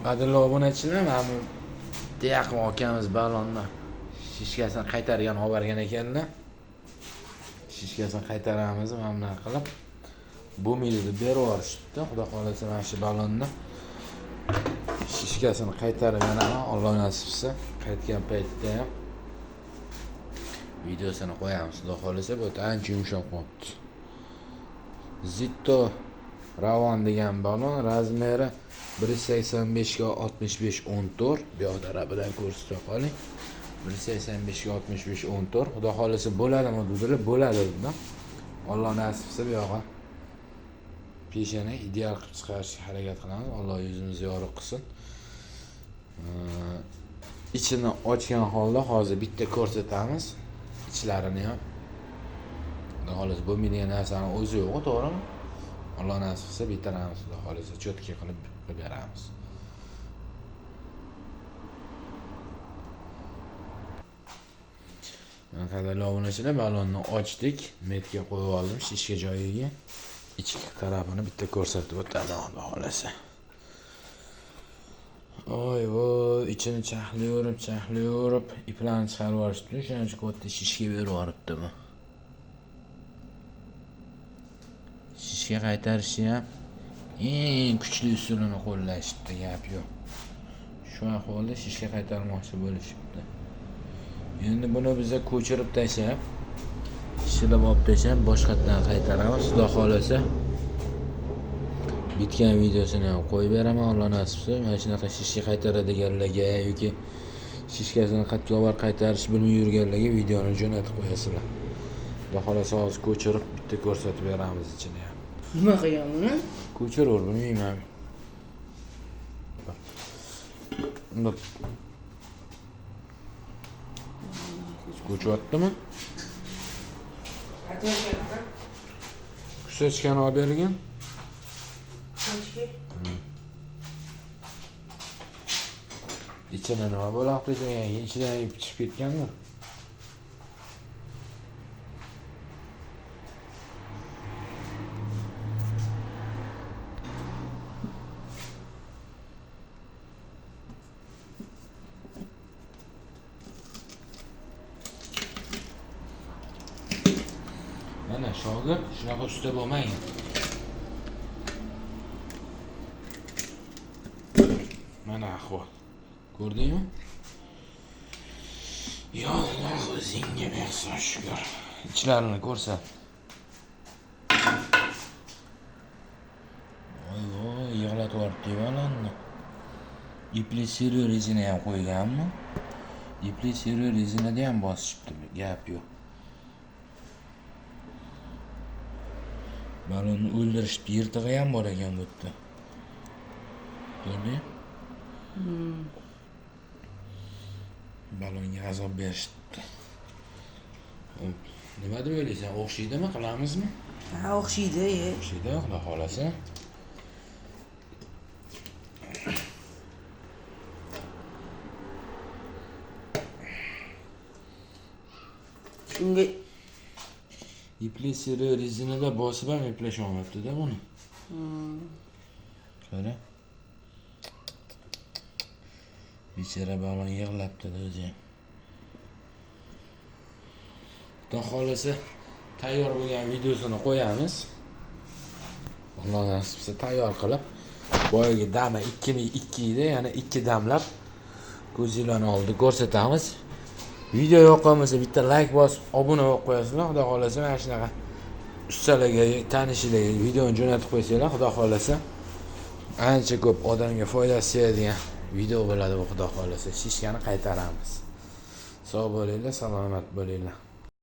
Qadrli obunachilar, mana bu yaqin akamiz balonni shishkasini qaytargan olib borgan ekanlar. Shishkasini qaytaramiz mana bunaqa qilib. Bu milni berib yuborishibdi. Xudo xolasa mana shu balonni shishkasini qaytarib beraman, Alloh nasib etsa. Qaytgan paytda ham videosini qo'yamiz. Xudo xolasa bu ancha yumshoq bo'libdi. Zitto Ravon degan balon, razmeri 1.85 ga 65-14. Bu yoqda bilan ko'rsatib qoling. 1.85 ga 65-14. Xudo xolasa bo'ladimi dedilar, bo'ladi dedim. Alloh nasib etsa bu yoqqa peshani ideal qilib chiqarishga harakat qilamiz. Alloh yuzimizni yorug' qilsin. Ichini ochgan holda hozir bitta ko'rsatamiz. İchlarini ham. Xudo xolasa bo'lmaydigan narsani o'zi yo'q, to'g'rimi? Alloh nasib etsa bitiramiz, xudo xolasa cho'tka qilib beramiz. Mana qadrli obunachilar, balonni ochdik, metga qo'yib oldim shishka joyiga. Ichki tarafini bitta ko'rsatib o'taman, xudo xolasa. Voy, ichini chaqlayverib, iplarni chiqarib yuborishdi. Shuncha katta shishga berib yuboribdi-mi? Shishga qaytarishi ham eng kuchli usulini qo'llashibdi, gap yo'q. Shu ahvolda shishga qaytarmoqchi bo'lishibdi. Endi buni biza ko'chirib tashlab, shilib olib tashlab, boshqatdan qaytaramiz. Xudo xolasa bitgan videosini ham qo'yib beraman, Alloh nasib etsa. Mana shunaqa shishga qaytaradiganlarga yoki shishkasini qattiq qaytarish bilmay yurganlarga videoni jo'natib qo'yasizlar. Xudo xolasa hozir ko'chirib bitta ko'rsatib beramiz ichini ham. Nima qilgan buni? Ko'chiraver, bilmayman. Bak. Ko'chyaptimi? Kusachkani olib bergan. İçine nima bo'lyapti degan, ichidan ip chiqib ketganmi? Mana shogird shunaqa usta bo'lmagan. Mana ahvol. Ko'rdingmi? Ya Alloh, o'zingga bersin shukr. İchlarini ko'rsat. Voy, yig'latib yuboribdi balonni. Ipli siri rezina ham qo'yganmi? Ipli siri rezinada ham bosishibdi, gap yo'q. Balonni o'ldirishdi, yirtig'i ham bor ekan bu yerda. Ko'rding? Balonga azob berishdi. Nima deb o'ylaysan? O'xshaydimi? Qilamizmi? Ha, o'xshaydi. O'xshaydi, xudo xolasa. Shunga ipli siri rezinada bosib ham iplasholmayapti-da buni. Qara. Bechara balon yig'labdi-da o'zi. Xudo xolasa tayyor bo'lgan videosini qo'yamiz. Alloh nasib etsa tayyor qilib, boyagi dami 2002 da, yana 2 damlab ko'zinglarning oldida ko'rsatamiz. Video yoqqanmasa bitta like bosib, obuna bo'lib qo'yasizlar. Xudo xolasa mana shunaqa ustalarga, tanishlarga videoni jo'natib qo'ysanglar, xudo xolasa ancha ko'p odamga foydasi tegadigan video bo'ladi bu, xudo xolasa. Shishkani qaytaramiz. Sog' bo'linglar, salomat bo'linglar.